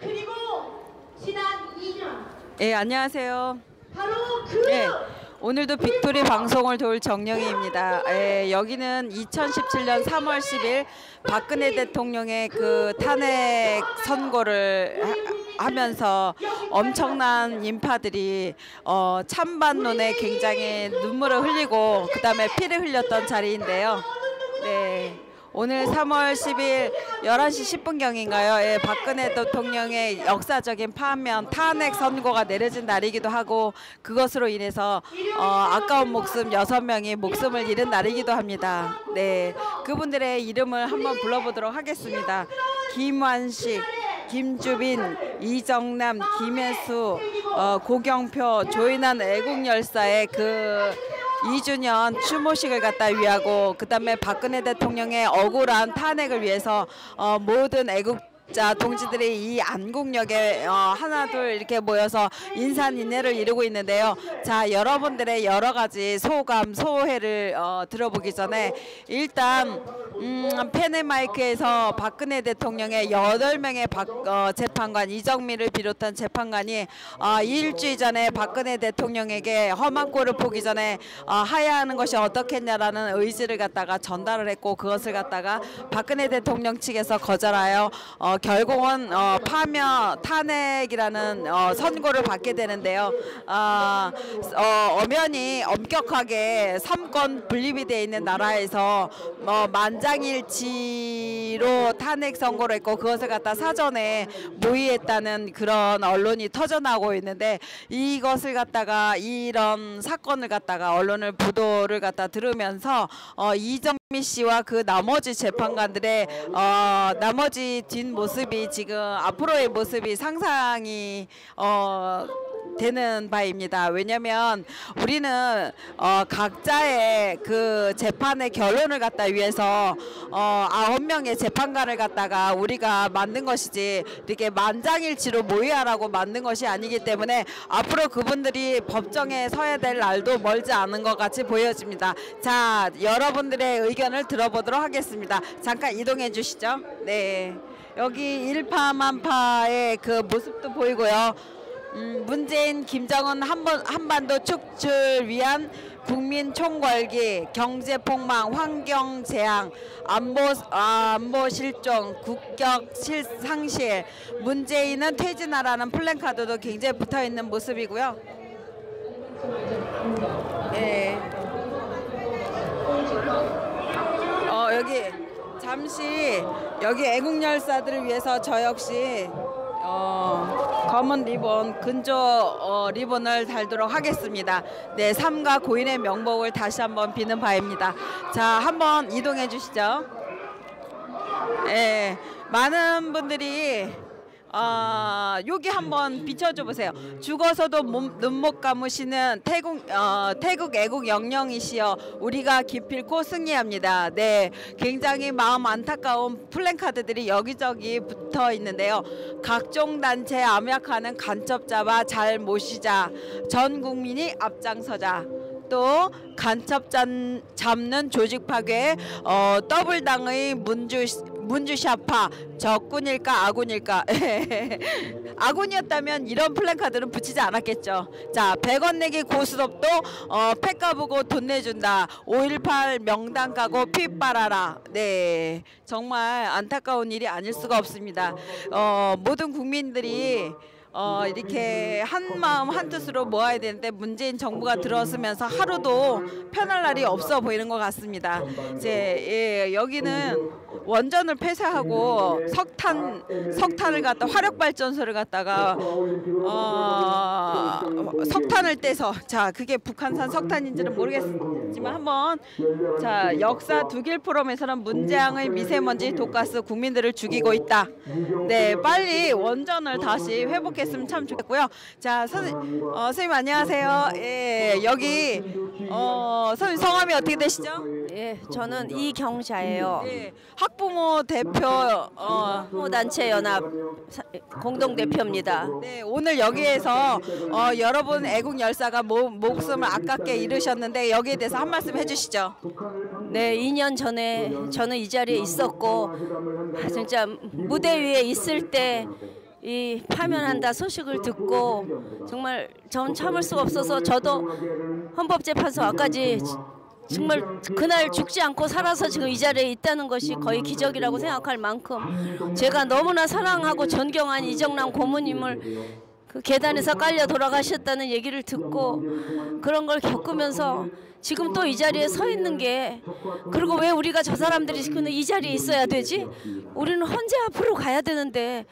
그리고 지난 2년. 예, 안녕하세요. 바로 그 예, 오늘도 빅토리 방송을 도울 정영희입니다. 예, 여기는 2017년 3월 10일 박근혜 대통령의 그 탄핵 선고를 하면서 엄청난 인파들이 찬반론에 굉장히 눈물을 흘리고 그다음에 피를 흘렸던 자리인데요. 네. 오늘 3월 10일 11시 10분경인가요? 예, 박근혜 대통령의 역사적인 파면 탄핵 선고가 내려진 날이기도 하고 그것으로 인해서 아까운 목숨 6명이 목숨을 잃은 날이기도 합니다. 네, 그분들의 이름을 한번 불러보도록 하겠습니다. 김완식, 김주빈, 이정남, 김혜수, 고경표, 조인한 애국열사의 그 2주년 추모식을 갖다 위하고 그다음에 박근혜 대통령의 억울한 탄핵을 위해서 모든 애국자 동지들이 이 안국역에 하나둘 이렇게 모여서 인산인해를 이루고 있는데요. 자, 여러분들의 여러 가지 소감, 소회를 들어보기 전에 일단 페네마이크에서 박근혜 대통령의 8명의 재판관, 이정미를 비롯한 재판관이 일주일 전에 박근혜 대통령에게 험한 꼴을 보기 전에 하야하는 것이 어떻겠냐라는 의지를 갖다가 전달을 했고 그것을 갖다가 박근혜 대통령 측에서 거절하여 결국은 파면 탄핵이라는 선고를 받게 되는데요. 엄연히 엄격하게 3권 분립이 되어 있는 나라에서 만장일치로 탄핵 선고를 했고 그것을 갖다 사전에 모의했다는 그런 언론이 터져나오고 있는데 이것을 갖다가 이런 사건을 갖다가 언론을 보도를 갖다 들으면서 이정미 씨와 그 나머지 재판관들의 나머지 뒷모습이 지금 앞으로의 모습이 상상이 되는 바입니다. 왜냐하면 우리는 각자의 그 재판의 결론을 갖다 위해서 9명의 재판관을 갖다가 우리가 만든 것이지 이렇게 만장일치로 모의하라고 만든 것이 아니기 때문에 앞으로 그분들이 법정에 서야 될 날도 멀지 않은 것 같이 보여집니다. 자, 여러분들의 의견을 들어보도록 하겠습니다. 잠깐 이동해 주시죠. 네, 여기 일파만파의 그 모습도 보이고요. 문재인, 김정은 한반도 축출 위한 국민 총궐기, 경제 폭망, 환경 재앙, 안보 실종, 국격 상실, 문재인은 퇴진하라는 플랜카드도 굉장히 붙어 있는 모습이고요. 네. 여기 잠시 여기 애국열사들을 위해서 저 역시 검은 리본, 근조 리본을 달도록 하겠습니다. 네, 삼가 고인의 명복을 다시 한번 비는 바입니다. 자, 한번 이동해 주시죠. 네, 많은 분들이 여기 한번 비춰줘 보세요. 죽어서도 눈 못 감으시는 태국 애국 영령이시여 우리가 기필코 승리합니다. 네, 굉장히 마음 안타까운 플랜카드들이 여기저기 붙어 있는데요. 각종 단체 암약하는 간첩 잡아 잘 모시자, 전 국민이 앞장서자, 또 간첩 잡는 조직 파괴, 더블당의 문주샤파, 적군일까 아군일까. 아군이었다면 이런 플랜카드는 붙이지 않았겠죠. 자, 100원 내기 고스톱도 팩 까보고 돈 내준다, 5.18 명당 까고 피 빨아라. 네, 정말 안타까운 일이 아닐 수가 없습니다. 모든 국민들이 이렇게 한 마음 한 뜻으로 모아야 되는데 문재인 정부가 들어서면서 하루도 편할 날이 없어 보이는 것 같습니다. 이제 여기는 원전을 폐쇄하고 석탄을 갖다 화력발전소를 갖다가 석탄을 떼서, 자, 그게 북한산 석탄인지는 모르겠지만 한번, 자, 역사 두길 포럼에서는 문재앙의 미세먼지 독가스 국민들을 죽이고 있다. 네, 빨리 원전을 다시 회복했으면 참 좋겠고요. 자, 선생님 안녕하세요. 예, 여기 선생님 성함이 어떻게 되시죠? 예, 저는 이경샤예요. 예, 학부모 대표 학부모단체 연합 공동대표입니다. 네, 오늘 여기에서 여러분 애국 열사가 목숨을 아깝게 잃으셨는데 여기에 대해서 한 말씀 해주시죠. 네, 2년 전에 저는 이 자리에 있었고 진짜 무대 위에 있을 때 이 파면한다 소식을 듣고 정말 전 참을 수가 없어서 저도 헌법재판소 앞까지 정말 그날 죽지 않고 살아서 지금 이 자리에 있다는 것이 거의 기적이라고 생각할 만큼 제가 너무나 사랑하고 존경한 이정남 고모님을 그 계단에서 깔려 돌아가셨다는 얘기를 듣고 그런 걸 겪으면서 지금 또 이 자리에 서 있는 게, 그리고 왜 우리가 저 사람들이 이 자리에 있어야 되지? 우리는 헌재 앞으로 가야 되는데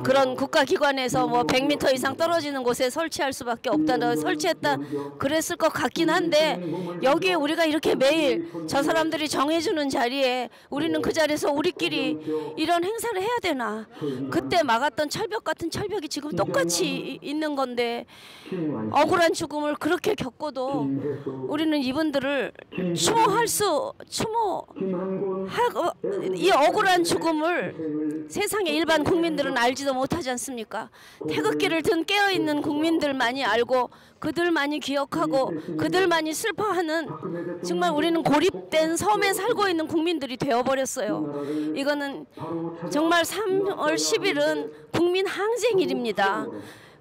그런 국가기관에서 100m 이상 떨어지는 곳에 설치할 수밖에 없다. 설치했다 그랬을 것 같긴 한데 여기에 우리가 이렇게 매일 저 사람들이 정해주는 자리에 우리는 그 자리에서 우리끼리 이런 행사를 해야 되나? 그때 막았던 철벽 같은 철벽이 지금 똑같이 있는 건데 억울한 죽음을 그렇게 겪고도 우리는 이분들을 이 억울한 죽음을 세상의 일반 국민들은 알지도 못하지 않습니까? 태극기를 든 깨어있는 국민들만이 알고 그들만이 기억하고 그들만이 슬퍼하는, 정말 우리는 고립된 섬에 살고 있는 국민들이 되어버렸어요. 이거는 정말 3월 10일은 국민 항쟁일입니다.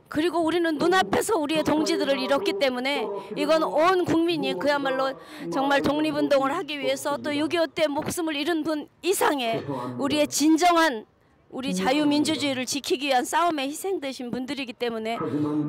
그리고 우리는 눈앞에서 우리의 동지들을 잃었기 때문에 이건 온 국민이 그야말로 정말 독립운동을 하기 위해서 또 6.25 때 목숨을 잃은 분 이상의 우리의 진정한 우리 자유민주주의를 지키기 위한 싸움에 희생되신 분들이기 때문에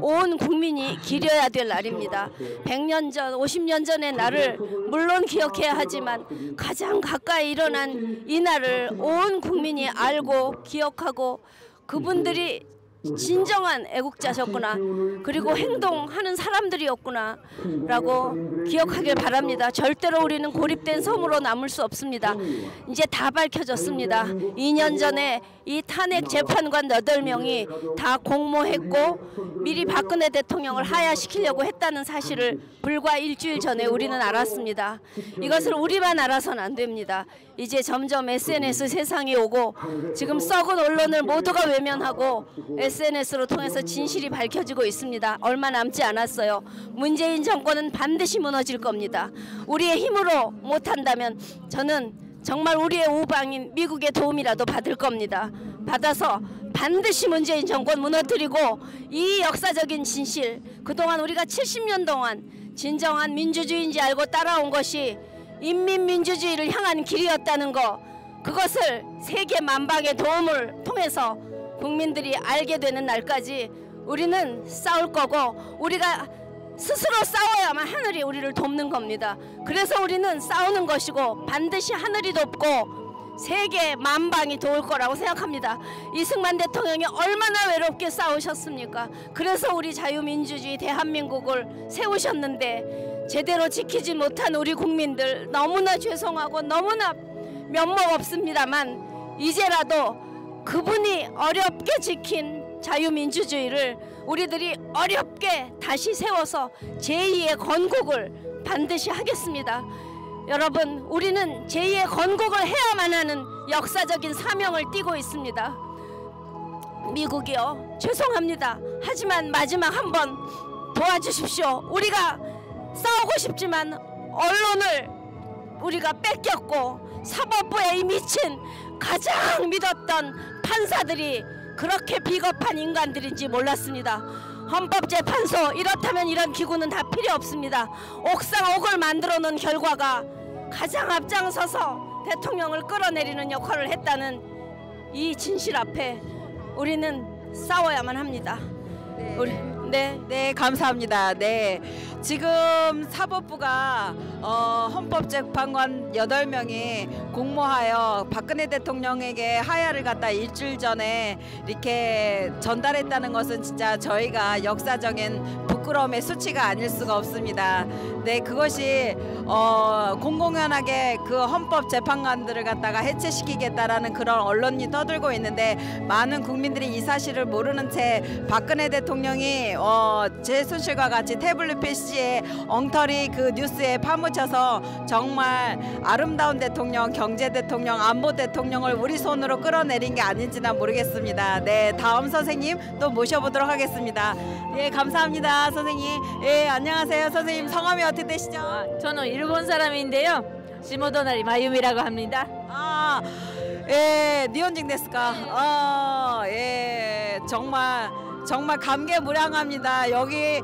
온 국민이 기려야 될 날입니다. 100년 전, 50년 전의 날을 물론 기억해야 하지만 가장 가까이 일어난 이 날을 온 국민이 알고 기억하고 그분들이 진정한 애국자셨구나, 그리고 행동하는 사람들이었구나 라고 기억하길 바랍니다. 절대로 우리는 고립된 섬으로 남을 수 없습니다. 이제 다 밝혀졌습니다. 2년 전에 이 탄핵 재판관 8명이 다 공모했고 미리 박근혜 대통령을 하야시키려고 했다는 사실을 불과 일주일 전에 우리는 알았습니다. 이것을 우리만 알아서는 안 됩니다. 이제 점점 SNS 세상이 오고 지금 썩은 언론을 모두가 외면하고 SNS로 통해서 진실이 밝혀지고 있습니다. 얼마 남지 않았어요. 문재인 정권은 반드시 무너질 겁니다. 우리의 힘으로 못한다면 저는 정말 우리의 우방인 미국의 도움이라도 받을 겁니다. 받아서 반드시 문재인 정권 무너뜨리고 이 역사적인 진실, 그동안 우리가 70년 동안 진정한 민주주의인지 알고 따라온 것이 인민민주주의를 향한 길이었다는 거, 그것을 세계 만방의 도움을 통해서 국민들이 알게 되는 날까지 우리는 싸울 거고, 우리가 스스로 싸워야만 하늘이 우리를 돕는 겁니다. 그래서 우리는 싸우는 것이고 반드시 하늘이 돕고 세계 만방이 도울 거라고 생각합니다. 이승만 대통령이 얼마나 외롭게 싸우셨습니까? 그래서 우리 자유민주주의 대한민국을 세우셨는데 제대로 지키지 못한 우리 국민들 너무나 죄송하고 너무나 면목 없습니다만 이제라도 그분이 어렵게 지킨 자유민주주의를 우리들이 어렵게 다시 세워서 제2의 건국을 반드시 하겠습니다. 여러분, 우리는 제2의 건국을 해야만 하는 역사적인 사명을 띠고 있습니다. 미국이요, 죄송합니다. 하지만 마지막 한번 도와주십시오. 우리가 싸우고 싶지만 언론을 우리가 뺏겼고 사법부에 이 미친 가장 믿었던 판사들이 그렇게 비겁한 인간들인지 몰랐습니다. 헌법재판소, 이렇다면 이런 기구는 다 필요 없습니다. 옥상옥을 만들어 놓은 결과가 가장 앞장서서 대통령을 끌어내리는 역할을 했다는 이 진실 앞에 우리는 싸워야만 합니다. 네, 감사합니다. 네, 지금 사법부가 헌법재판관 8명이 공모하여 박근혜 대통령에게 하야를 갖다 일주일 전에 이렇게 전달했다는 것은 진짜 저희가 역사적인 부끄러움의 수치가 아닐 수가 없습니다. 네, 그것이 공공연하게 그 헌법재판관들을 갖다가 해체시키겠다라는 그런 언론이 떠들고 있는데 많은 국민들이 이 사실을 모르는 채 박근혜 대통령이 최순실과 같이 태블릿 PC에 엉터리 그 뉴스에 파묻혀서 정말 아름다운 대통령, 경제 대통령, 안보 대통령을 우리 손으로 끌어내린 게 아닌지는 모르겠습니다. 네, 다음 선생님 또 모셔보도록 하겠습니다. 예, 감사합니다, 선생님. 예, 안녕하세요, 선생님. 성함이 어떻게 되시죠? 저는 일본 사람인데요. 시모도나리 마유미라고 합니다. 예, 니혼징 데스까? 정말 감개무량합니다. 여기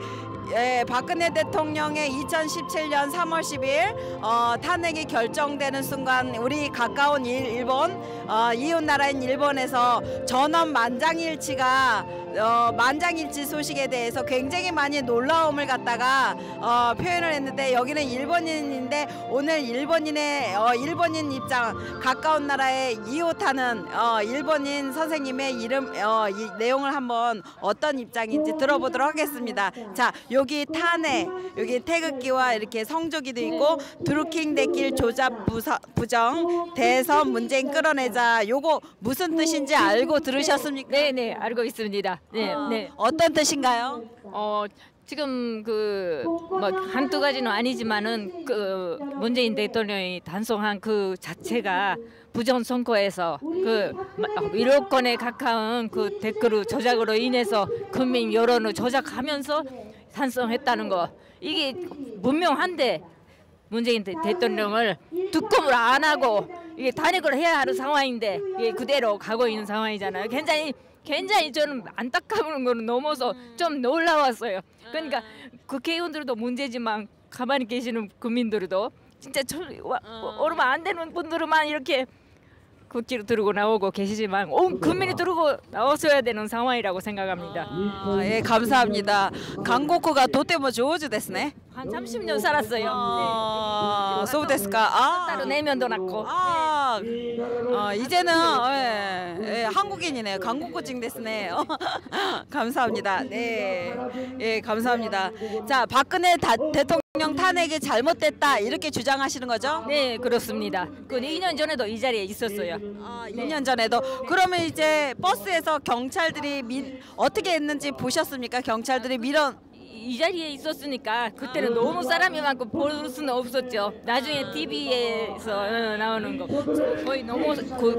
박근혜 대통령의 2017년 3월 10일 탄핵이 결정되는 순간 우리 가까운 일본 이웃 나라인 일본에서 전원 만장일치 소식에 대해서 굉장히 많이 놀라움을 갖다가 표현을 했는데 여기는 일본인인데 오늘 일본인 입장 가까운 나라에 이웃하는 일본인 선생님의 이 내용을 한번 어떤 입장인지 들어보도록 하겠습니다. 자, 여기 탄핵, 여기 태극기와 이렇게 성조기도 있고 드루킹 대길 조잡 부정 대선 문재인 끌어내자. 요거 무슨 뜻인지 알고 들으셨습니까? 네네, 알고 있습니다. 네, 네. 어떤 뜻인가요? 지금 뭐 한두 가지는 아니지만은 문재인 대통령이 단속한 그 자체가 부정 선거에서 1억 건에 가까운 그 댓글 조작으로 인해서 국민 여론을 조작하면서 찬성했다는 거, 이게 분명한데 문재인 대통령을 특검을 안 하고 이게 탄핵을 해야 하는 상황인데 이게 그대로 가고 있는 상황이잖아요. 굉장히 저는 안타까운 거는 넘어서 좀 놀라웠어요. 그러니까 국회의원들도 문제지만 가만히 계시는 국민들도 진짜 얼마 안 되는 분들만 이렇게 국기를 들고 나오고 계시지만 온 국민이 들고 나왔어야 되는 상황이라고 생각합니다. 예, 감사합니다. 강국구가 도테모 조우주ですね. 한 30년 살았어요.そうですか. 따로 내면도 낳고. 이제는 한국인이네요. 강국구증ですね. 감사합니다. 네, 예, 감사합니다. 자, 박근혜 대통령 탄핵이 잘못됐다 이렇게 주장하시는 거죠? 네, 그렇습니다. 2년 전에도 이 자리에 있었어요. 2년 전에도. 그러면 이제 버스에서 경찰들이 어떻게 했는지 보셨습니까? 경찰들이 이 자리에 있었으니까 그때는 너무 사람이 많고 볼 수는 없었죠. 나중에 TV에서 나오는 거 거의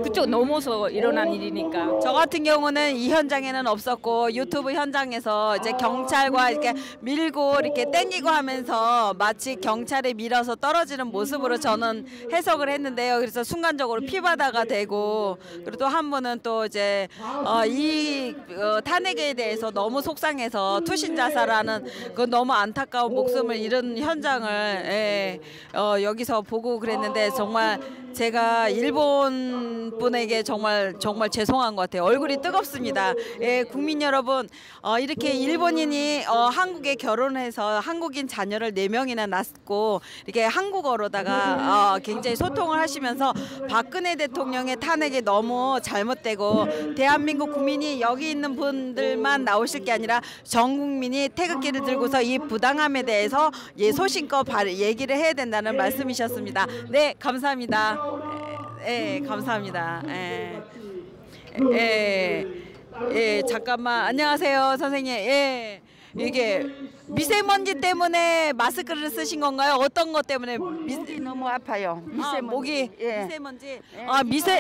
그쪽 넘어서 일어난 일이니까. 저 같은 경우는 이 현장에는 없었고 유튜브 현장에서 이제 경찰과 이렇게 밀고 이렇게 땡기고 하면서 마치 경찰에 밀어서 떨어지는 모습으로 저는 해석을 했는데요. 그래서 순간적으로 피바다가 되고, 그리고 또 한 분은 또 이제 이 탄핵에 대해서 너무 속상해서 투신 자살하는 그 너무 안타까운 목숨을 잃은 현장을 여기서 보고 그랬는데 정말 제가 일본 분에게 정말 죄송한 것 같아요. 얼굴이 뜨겁습니다. 예, 국민 여러분, 이렇게 일본인이 한국에 결혼해서 한국인 자녀를 4명이나 낳고 이렇게 한국어로다가 굉장히 소통을 하시면서 박근혜 대통령의 탄핵이 너무 잘못되고 대한민국 국민이 여기 있는 분들만 나오실 게 아니라 전 국민이 태극기를 들고서 이 부당함에 대해서 소신껏 얘기를 해야 된다는 말씀이셨습니다. 네, 감사합니다. 예, 감사합니다. 잠깐만. 안녕하세요, 선생님. 예, 이게 미세먼지 때문에 마스크를 쓰신 건가요? 어떤 것 때문에? 너무 아파요. 미세먼지. 목이 예. 미세먼지.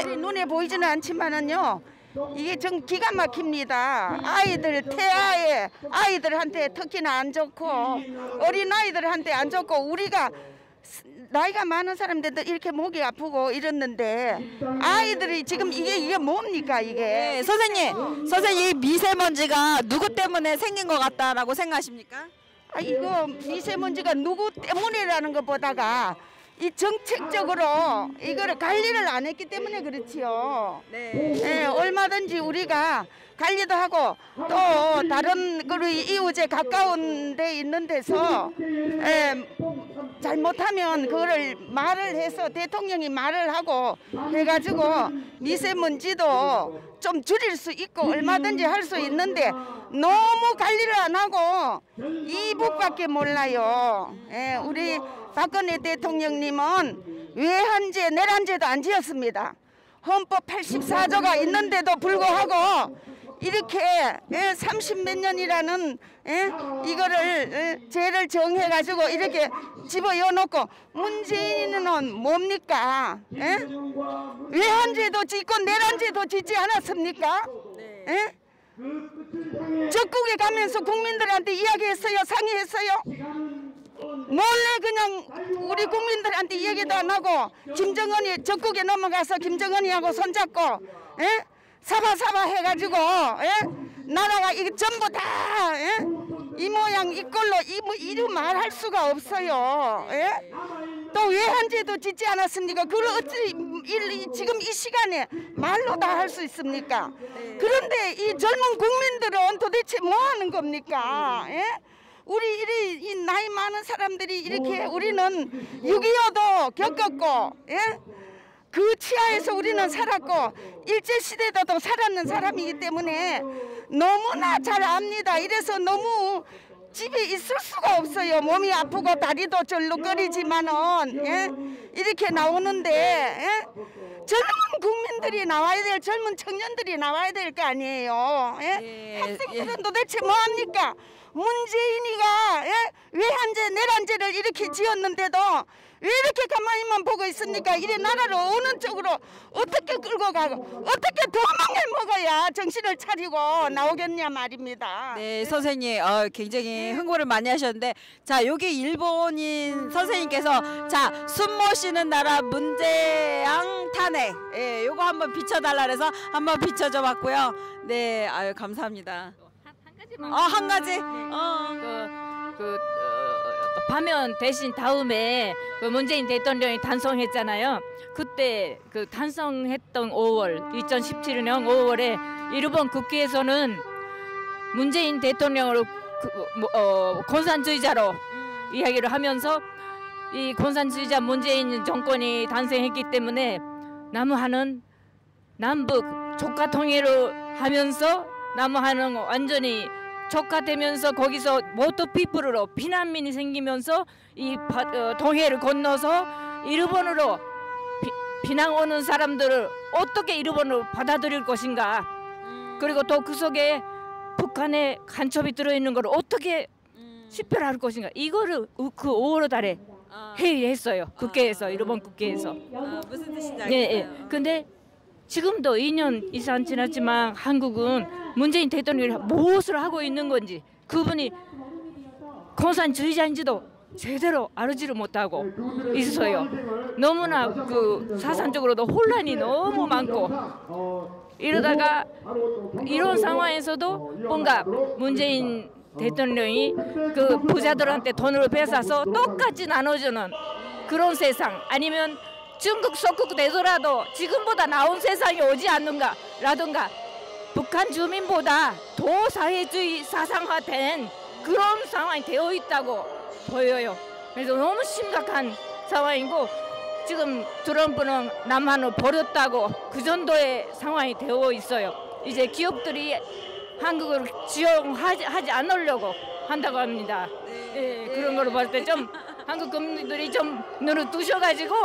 우리 눈에 보이지는 않지만은요. 이게 좀 기가 막힙니다. 태아에 아이들한테 특히나 안 좋고 어린 아이들한테 안 좋고, 우리가 나이가 많은 사람들도 이렇게 목이 아프고 이랬는데 아이들이 지금 이게 뭡니까 이게? 네, 선생님 이 미세먼지가 누구 때문에 생긴 것 같다라고 생각하십니까? 이거 미세먼지가 누구 때문이라는 것보다가 이 정책적으로 이거를 관리를 안 했기 때문에 그렇지요. 네, 얼마든지 우리가 관리도 하고 또 다른 이웃에 가까운 데 있는 데서 잘못하면 그거를 말을 해서 대통령이 말을 하고 해가지고 미세먼지도 좀 줄일 수 있고 얼마든지 할 수 있는데 너무 관리를 안 하고 이북밖에 몰라요. 우리 박근혜 대통령님은 외환제, 내란제도 안 지었습니다. 헌법 84조가 있는데도 불구하고 이렇게 30몇 년이라는 이거를 죄를 정해가지고 이렇게 집어넣어놓고, 문재인은 뭡니까? 외환제도 짓고 내란제도 짓지 않았습니까? 적국에 가면서 국민들한테 이야기했어요? 상의했어요? 몰래 그냥 우리 국민들한테 얘기도 안 하고 김정은이 적국에 넘어가서 김정은이하고 손잡고 사바사바 해가지고 나라가 이게 전부 다 이 모양 이 꼴로 이루 말할 수가 없어요. 또 왜 한지도 짓지 않았습니까? 그걸 어찌 지금 이 시간에 말로 다 할 수 있습니까? 그런데 이 젊은 국민들은 도대체 뭐 하는 겁니까? 우리 이 나이 많은 사람들이 이렇게 우리는 6.25도 겪었고 그 치하에서 우리는 살았고 일제시대도 살았는 사람이기 때문에 너무나 잘 압니다. 이래서 너무 집에 있을 수가 없어요. 몸이 아프고 다리도 절룩거리지만은 이렇게 나오는데 젊은 국민들이 나와야 될 젊은 청년들이 나와야 될 거 아니에요. 학생들은 도대체 뭐합니까? 문재인이가 왜 한제 내란제를 이렇게 지었는데도 왜 이렇게 가만히만 보고 있습니까? 이래 나라를 어느 쪽으로 어떻게 끌고 가고 어떻게 도망을 먹어야 정신을 차리고 나오겠냐 말입니다. 네, 선생님 굉장히 흥분을 많이 하셨는데 자 여기 일본인 선생님께서 자 숨 못 쉬는 나라 문재양 탄핵 요거 한번 비춰달라 그래서 한번 비춰줘 봤고요. 네, 아유 감사합니다. 한 가지. 파면 대신 다음에 그 문재인 대통령이 단성했잖아요. 그때 그 단성했던 5월 2017년 5월에 일본 국회에서는 문재인 대통령을 공산주의자로 이야기를 하면서 이 공산주의자 문재인 정권이 탄생했기 때문에 남한은 남북 조카 통일을 하면서 남한은 완전히 촉화되면서 거기서 모토피플로 피난민이 생기면서 이 동해를 건너서 일본으로 비난 오는 사람들을 어떻게 일본으로 받아들일 것인가. 그리고 또 그 속에 북한의 간첩이 들어있는 걸 어떻게 식별할 것인가. 이거를 그 5월 달에 회의했어요. 국회에서 일본 국회에서. 무슨 뜻인지 알겠어요. 예. 근데 지금도 2년 이상 지났지만 한국은 문재인 대통령이 무엇을 하고 있는 건지 그분이 공산주의자인지도 제대로 알지를 못하고 있어요. 너무나 그 사상적으로도 혼란이 너무 많고 이러다가 이런 상황에서도 뭔가 문재인 대통령이 그 부자들한테 돈을 뺏어서 똑같이 나눠주는 그런 세상 아니면 중국 속국 되더라도 지금보다 나은 세상이 오지 않는가 라든가 북한 주민보다 더 사회주의 사상화된 그런 상황이 되어 있다고 보여요. 그래서 너무 심각한 상황이고 지금 트럼프는 남한을 버렸다고 그 정도의 상황이 되어 있어요. 이제 기업들이 한국을 지원하지 않으려고 한다고 합니다. 그런 걸 봤을 때 좀 한국 국민들이 좀 눈을 뜨셔가지고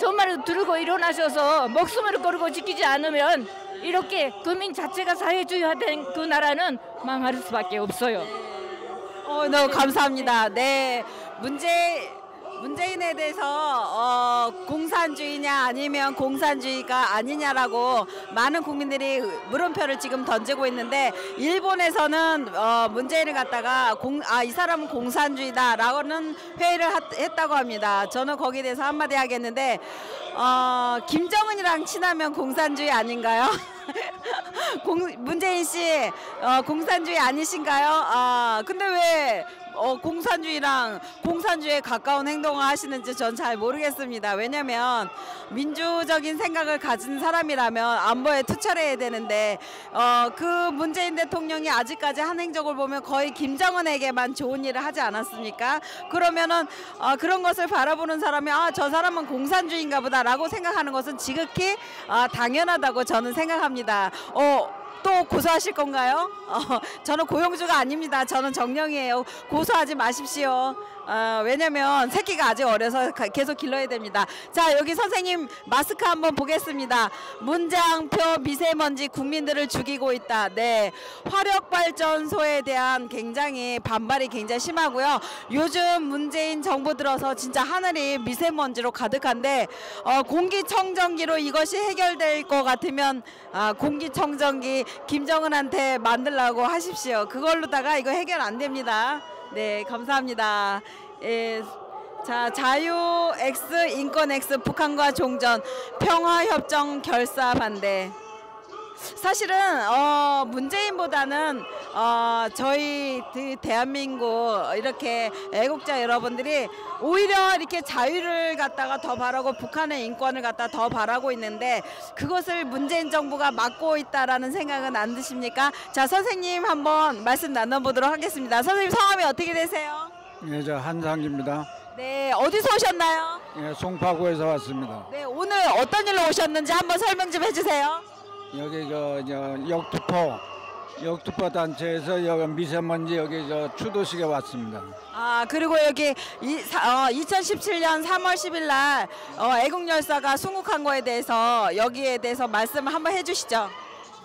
정말 들고 일어나셔서 목숨을 걸고 지키지 않으면 이렇게 국민 자체가 사회주의화된 그 나라는 망할 수밖에 없어요. 너무 감사합니다. 네, 문재인에 대해서 공산주의냐 아니면 공산주의가 아니냐라고 많은 국민들이 물음표를 지금 던지고 있는데 일본에서는 문재인을 갖다가 이 사람은 공산주의다라고는 회의를 했다고 합니다. 저는 거기에 대해서 한마디 하겠는데 김정은이랑 친하면 공산주의 아닌가요? 문재인 씨 공산주의 아니신가요? 근데 왜 공산주의랑 공산주의에 가까운 행동을 하시는지 전 잘 모르겠습니다. 왜냐면 민주적인 생각을 가진 사람이라면 안보에 투철해야 되는데 그 문재인 대통령이 아직까지 한 행적을 보면 거의 김정은에게만 좋은 일을 하지 않았습니까? 그러면은 그런 것을 바라보는 사람이 저 사람은 공산주의인가 보다라고 생각하는 것은 지극히 당연하다고 저는 생각합니다. 또 고소하실 건가요? 저는 고용주가 아닙니다. 저는 정령이에요. 고소하지 마십시오. 왜냐면 새끼가 아직 어려서 계속 길러야 됩니다. 자, 여기 선생님 마스크 한번 보겠습니다. 문장표 미세먼지 국민들을 죽이고 있다. 네, 화력발전소에 대한 굉장히 반발이 굉장히 심하고요. 요즘 문재인 정부 들어서 진짜 하늘이 미세먼지로 가득한데 공기청정기로 이것이 해결될 것 같으면 공기청정기 김정은한테 만들라고 하십시오. 그걸로다가 이거 해결 안 됩니다. 네, 감사합니다. 자, 자유 X, 인권 X, 북한과 종전, 평화협정 결사 반대. 사실은 문재인보다는 저희 대한민국 이렇게 애국자 여러분들이 오히려 이렇게 자유를 갖다가 더 바라고 북한의 인권을 갖다 더 바라고 있는데 그것을 문재인 정부가 막고 있다라는 생각은 안 드십니까? 자, 선생님 한번 말씀 나눠보도록 하겠습니다. 선생님 성함이 어떻게 되세요? 예, 저 한상기입니다. 네, 어디서 오셨나요? 예, 송파구에서 왔습니다. 네, 오늘 어떤 일로 오셨는지 한번 설명 좀 해주세요. 여기 역투포 단체에서 여기 미세먼지 여기 추도식에 왔습니다. 아, 그리고 여기 2017년 3월 10일 날 애국열사가 순국한 거에 대해서 여기에 대해서 말씀을 한번 해주시죠.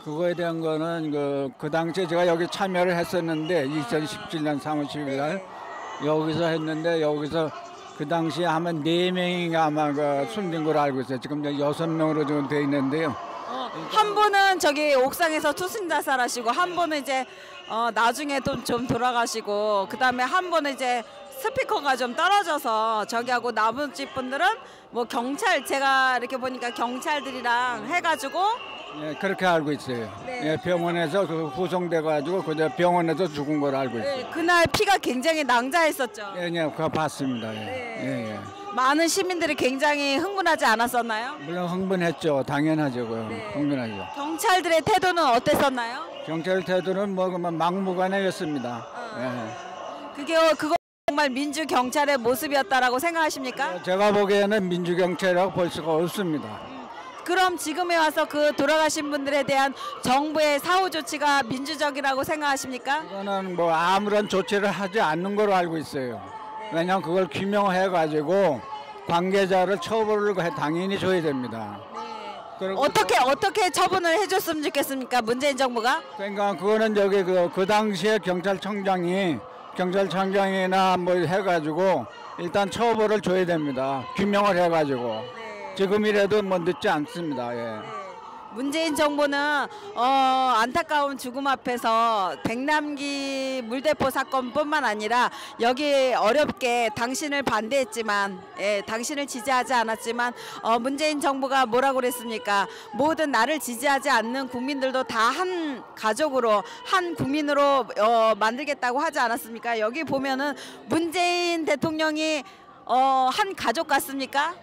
그거에 대한 거는 그 당시에 제가 여기 참여를 했었는데 2017년 3월 10일 날 여기서 했는데 여기서 그 당시에 아마 4명이 아마 숨진 걸로 알고 있어요. 지금 6명으로 좀 돼 있는데요. 한 분은 저기 옥상에서 투신 자살하시고 한 분은 이제 나중에 좀 돌아가시고 그다음에 한 분은 이제 스피커가 좀 떨어져서 저기하고 나머지 분들은 뭐 경찰 제가 이렇게 보니까 경찰들이랑 해가지고 예, 그렇게 알고 있어요. 네. 예, 병원에서 후송돼 가지고 그 병원에서 죽은 걸 알고 있어요. 네, 그날 피가 굉장히 낭자했었죠. 예, 예, 그거 봤습니다. 예. 네. 예, 예. 많은 시민들이 굉장히 흥분하지 않았었나요? 물론 흥분했죠. 당연하죠. 네. 흥분하죠. 경찰들의 태도는 어땠었나요? 경찰 태도는 막무가내였습니다. 그거 정말 민주 경찰의 모습이었다라고 생각하십니까? 제가 보기에는 민주경찰이라고 볼 수가 없습니다. 그럼 지금에 와서 그 돌아가신 분들에 대한 정부의 사후 조치가 민주적이라고 생각하십니까? 이거는 뭐 아무런 조치를 하지 않는 걸로 알고 있어요. 왜냐하면 그걸 규명해가지고 관계자를 처벌을 당연히 줘야 됩니다. 그리고 어떻게 처분을 해줬으면 좋겠습니까? 문재인 정부가? 그러니까 그거는 저기 그 당시에 경찰청장이나 뭐 해가지고 일단 처벌을 줘야 됩니다. 규명을 해가지고 지금이라도 뭐 늦지 않습니다. 예. 문재인 정부는 안타까운 죽음 앞에서 백남기 물대포 사건뿐만 아니라 여기 어렵게 당신을 반대했지만 당신을 지지하지 않았지만 문재인 정부가 뭐라고 그랬습니까? 모든 나를 지지하지 않는 국민들도 다 한 가족으로 한 국민으로 만들겠다고 하지 않았습니까? 여기 보면은 문재인 대통령이 한 가족 같습니까?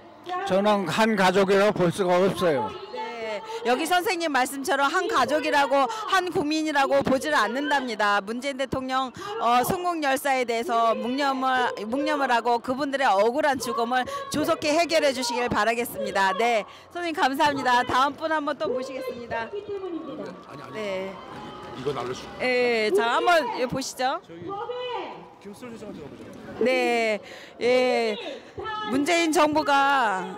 저는 한 가족이라고 볼 수가 없어요. 여기 선생님 말씀처럼 한 가족이라고 한 국민이라고 보지를 않는답니다. 문재인 대통령 순국열사에 대해서 묵념을 하고 그분들의 억울한 죽음을 조속히 해결해 주시길 바라겠습니다. 네, 선생님 감사합니다. 다음 분 한번 또 모시겠습니다. 네. 이거 날릴 수. 네, 자 한번 보시죠. 김수철 회장한테 가보죠. 네, 예, 문재인 정부가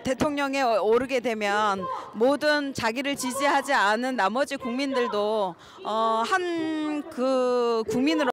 대통령에 오르게 되면 모든 자기를 지지하지 않은 나머지 국민들도 한 그 국민으로